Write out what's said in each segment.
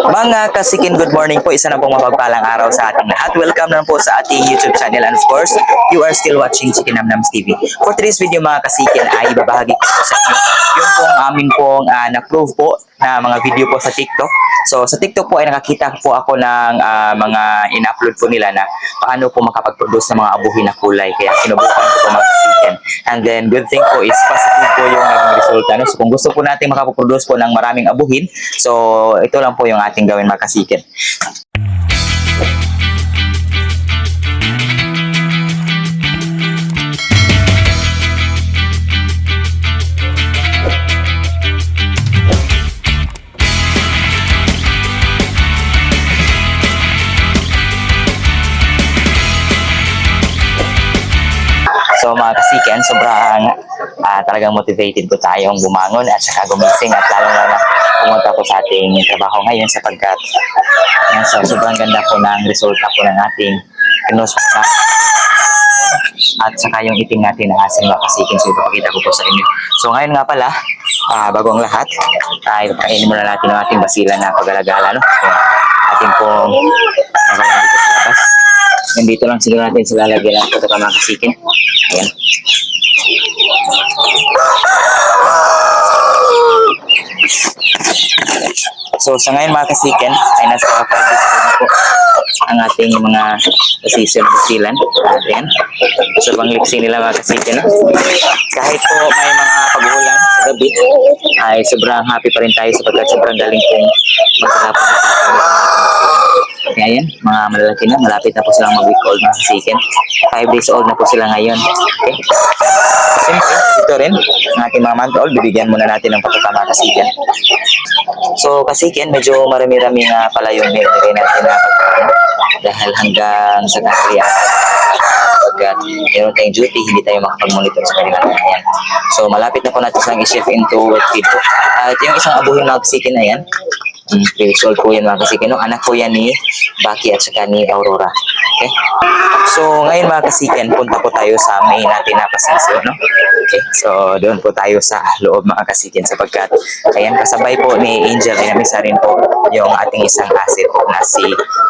Mga kasikin, good morning po. Isa na pong mapagpalang araw sa ating lahat. Welcome na po sa ating YouTube channel, and of course, you are still watching Chicken Namnams TV. For today's video mga kasikin ay ibabahagi ko po sa inyo yung pong amin pong na-prove po na mga video po sa TikTok. So sa TikTok po ay nakakita po ako ng mga in-upload po nila na paano po makapag-produce ng mga abuhin na kulay. Kaya sinubukan ko po mga kasikin. And then good thing po is positive po yung resulta. No? So kung gusto po natin makapag-produce po ng maraming abuhin, so ito lang po yung ating gawin mga kasikin. So mga kasiken, sobrang talagang motivated po tayong bumangon at saka gumising at lalong-lalo na pumunta po sa ating trabaho ngayon sapagkat so, sobrang ganda po ng resulta po ng ating kinos po at saka yung iting natin na asin mga kasiken. So ipapakita ko po sa inyo. So ngayon nga pala, bago ang lahat, ipakainin muna natin ang ating basila na pag-alagala. No? So, ating pong nakalang dito sa labas. Nandito lang siguro natin sila lagyan ng pagkaka mga kasikin. Ayan. So sa ngayon mga kasikin ay nasa 5 days na po ang ating mga season na basilan. Ayan. So bang lipsing nila mga kasikin. Kahit po may mga pag-ulan sa gabi ay sobrang happy pa rin tayo sapagkat sobrang galing pong magkalapon na kaya yan, mga malalaki na, malapit na po silang mag-week old mga kasikin. 5 days old na po sila ngayon. Okay. Siyempre, ito rin, ang ating mga month old, bibigyan muna natin ng pagkakama kasikin. So, kasikin, medyo marami-rami nga pala yung nilagay natin na pagkakama. Dahil hanggang sa tanghalian, pagkat meron tayong duty, hindi tayo makapag-monitor sa kanila. Ayan. So, malapit na po natin silang i-shift into wet feed po. At yung isang abuhin mga kasikin na yan, 3 weeks old po yan mga kasikin. No? Anak po yan ni Baki at saka ni Aurora. Okay? So, ngayon mga kasikin, punta po tayo sa main natin na pasisyo. No? Okay? So, doon po tayo sa loob mga kasikin sapagkat ayan, kasabay po ni Angel ay namisa rin po yung ating isang asset po na si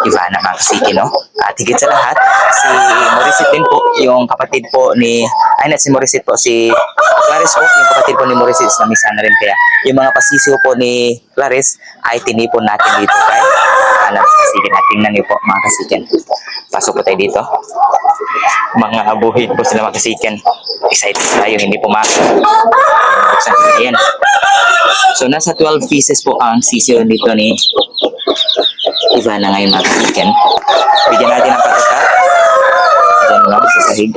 Ivana mga kasikin. No? At higit sa lahat, si Morissette din po, yung kapatid po ni, ay na si Morissette po, si Clarice po, yung kapatid po ni Morissette is namisa na rin. Kaya yung mga pasisyo po ni Clarice ay tinipon natin dito kay Ana kasikin. At tingnan niyo po mga kasikin. Pasok po tayo dito. Mga abuhin po sila mga kasikin. Excited tayo, hindi pumasok. Ayan. So nasa 12 pieces po ang sisyo dito ni Ivana ngayon mga kasikin. Bigyan natin ng patata. Diyan lang sa sahig.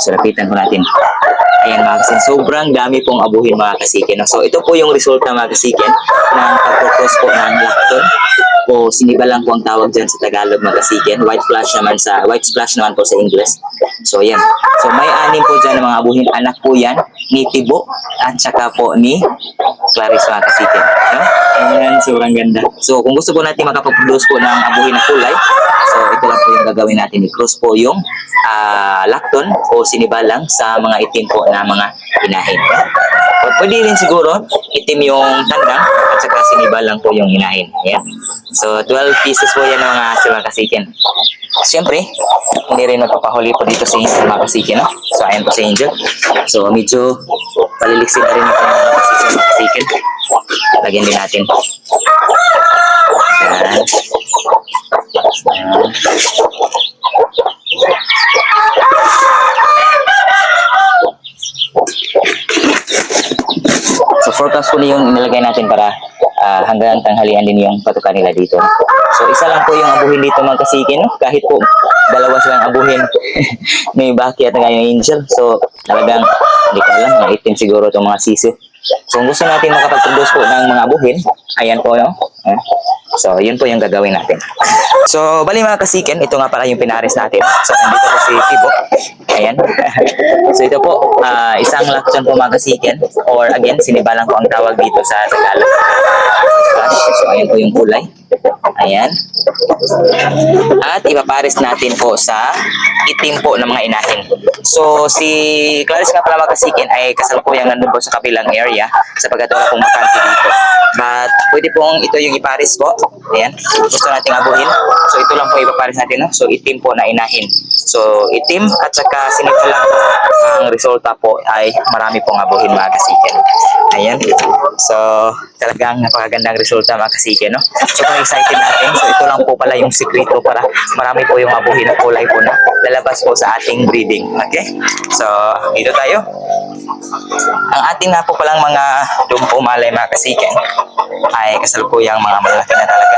So, lapitan po natin. Ayan mga kasikin, sobrang dami pong abuhin mga kasikin. So, ito po yung resulta mga kasikin ng pag-propose po ng lacton o sinibalang po ang tawag dyan sa Tagalog mga kasikin. White splash naman po sa English. So, ayan. So, may 6 po dyan ng mga abuhin. Anak po yan ni Tibo at saka po ni Clarice mga kasikin. No? Ayan, sobrang ganda. So, kung gusto po natin makapag-produce po ng abuhin na kulay, so, ito lang po yung gagawin natin. I-cross po yung lacton o sinibalang sa mga itim po na mga inahin. Pwede rin siguro itim yung tandang at saka sinibalang po yung inahin. Ayan. So, 12 pieces po yan ng mga kasikin. Siyempre, hindi rin magpapahuli po dito si Angel mga kasikin. No? So, ayan po si Angel. So, medyo paliliksin na rin ito mga kasikin. Lagyan din natin. Ayan. So forecast po na yung inilagay natin para hanggang tanghalian din yung patukan nila dito. So isa lang po yung abuhin dito mga kasikin. No? Kahit po dalawa silang abuhin ni Baki at ngayon Angel. So talagang hindi ko alam, mga itim siguro itong mga sisi. So kung gusto natin makapag-produce po ng mga abuhin, ayan po, no? So yun po yung gagawin natin. So bali mga kasikin, ito nga pala yung pinares natin. So nandito po si Tibo. Ayan. So ito po, isang lacton po mga kasikin, or again, sinibalang po ang tawag dito sa Tagalog. So ayan po yung kulay. Ayan. At ipapares natin po sa itim po ng mga inahin. So, si Clarice nga pala mga kasikin ay kasalukuyang nandun po sa kabilang area sapagkat wala pong makante dito. But, pwede pong ito yung ipares po. Ayan. Gusto nating abuhin. So, ito lang po ipapares natin. No? So, itim po na inahin. So, itim at saka sinipal lang po. Ang resulta po ay marami pong abuhin mga kasikin. Ayan. So, talagang napakagandang resulta mga kasikin. No? Sobrang excited natin. So, ito lang po pala yung sekreto para marami po yung abuhin na kulay po na lalabas po sa ating breeding. Okay? So, dito tayo. Ang ating na po palang mga dumpo malay mga kasikin ay kasalukuyang mga malaki na talaga.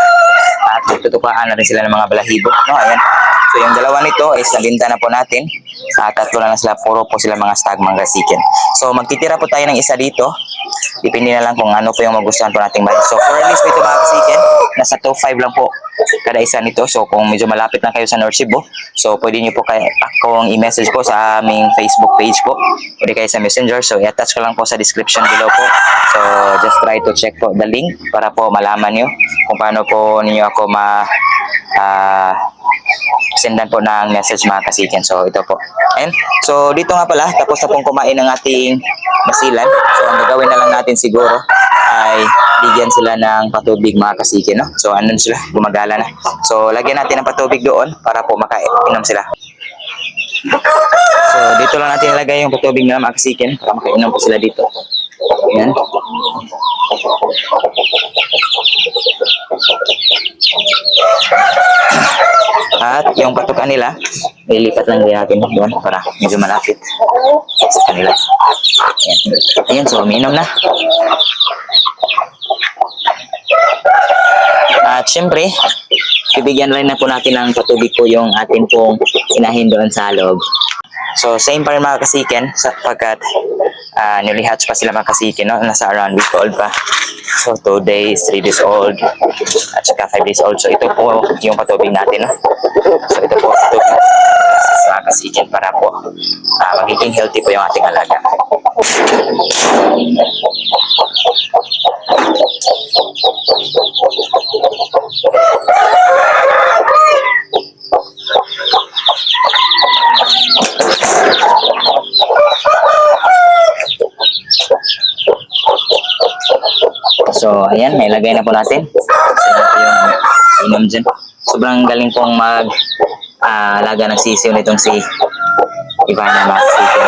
At tutukaan na rin sila ng mga balahibo. No? Ayan. So, yung dalawa nito is nalinta na po natin. Tatlo na sila, puro po sila mga stag mga kasikin. So, magtitira po tayo ng isa dito. Depende na lang kung ano po yung magustuhan po nating bahay. So, for release po ito mga kasikin, nasa 2.5 lang po kada isa nito. So, kung medyo malapit na kayo sa North Cebu, so pwede nyo po akong i-message po sa aming Facebook page po. Pwede kayo sa Messenger. So, i-attach ko lang po sa description below po. So, just try to check po the link para po malaman nyo kung paano po ninyo ako sendan po ng message mga kasikin. So, ito po. And, so, dito nga pala, tapos na pong kumain ng ating basilan. So, ang gagawin na lang natin siguro ay bigyan sila ng patubig mga kasikin. No? So, andun sila, gumagala na. So, lagyan natin ng patubig doon para po makainom sila. So, dito lang natin ilagay yung patubig nila mga kasikin para makainom po sila dito. Ayan. At yung patukan nila, nilipat lang din natin doon para medyo malapit sa kanila. Ayan. Ayan, so umiinom na. At syempre, bibigyan rin na po natin ng patubig po yung atin pong inahin doon sa loob. So, same pa rin mga kasikin sapagkat newly hatch pa sila mga kasikin, no? Nasa around week old pa. So, 2 days, 3 days old, at saka 5 days old. So, ito po yung patubig natin, no? So, ito po patubig sa mga kasikin para po magiging healthy po yung ating alaga. So, ayan, may lagay na po natin. Sila po yung inom dyan. Sobrang galing pong alaga ng sisiw nitong si Ivana mga kasikin.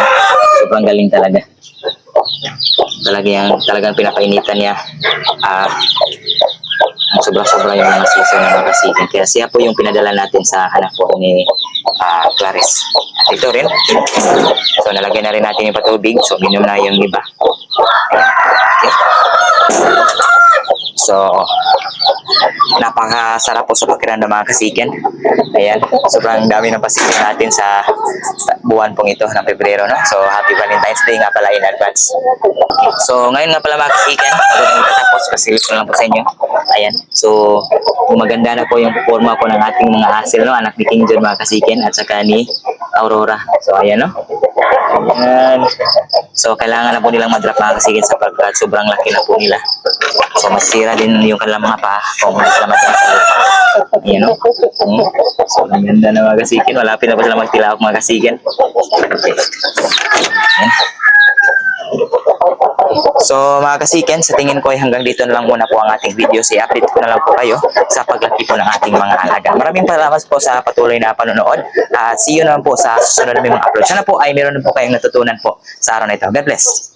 Sobrang galing talaga. Talagang pinapainitan niya. Sobra-sobra yung mga sisiw ng mga kasikin. Kaya siya po yung pinadala natin sa anak po ni Clarice. At ito rin. So, nalagay na rin natin yung patubig. So, minom na yung iba. Okay. So, napakasarap po sa pakiramdam mga kasikin. Ayan, sobrang dami ng pasikin natin sa buwan pong ito ng Pebrero, no? So, happy Valentine's Day nga pala in advance. So, ngayon nga pala mga kasikin, bago nang tatapos, pasilip ko lang po sa inyo. Ayan, so, maganda na po yung forma po ng ating mga asil, no? Anak ni King John mga kasikin, at saka ni Aurora. So, ayan, no? Ayan. So, kailangan na po nilang madrap mga kasikin sapagkat sobrang laki na po nila. So, masira din yung kanilang mga paa kung hindi sila madrap sa lupa. Ayan, no? So, ang ganda na mga kasikin. Malapit na po sila magtilawak mga kasikin. Okay. Ayan. So mga kasiken, sa tingin ko ay hanggang dito na lang muna po ang ating video. I-update ko na lang po kayo sa paglaki po ng ating mga alaga. Maraming salamat po sa patuloy na panonood. At see you naman po sa susunod na mga upload. Sana po ay meron na po kayong natutunan po sa araw na ito. God bless!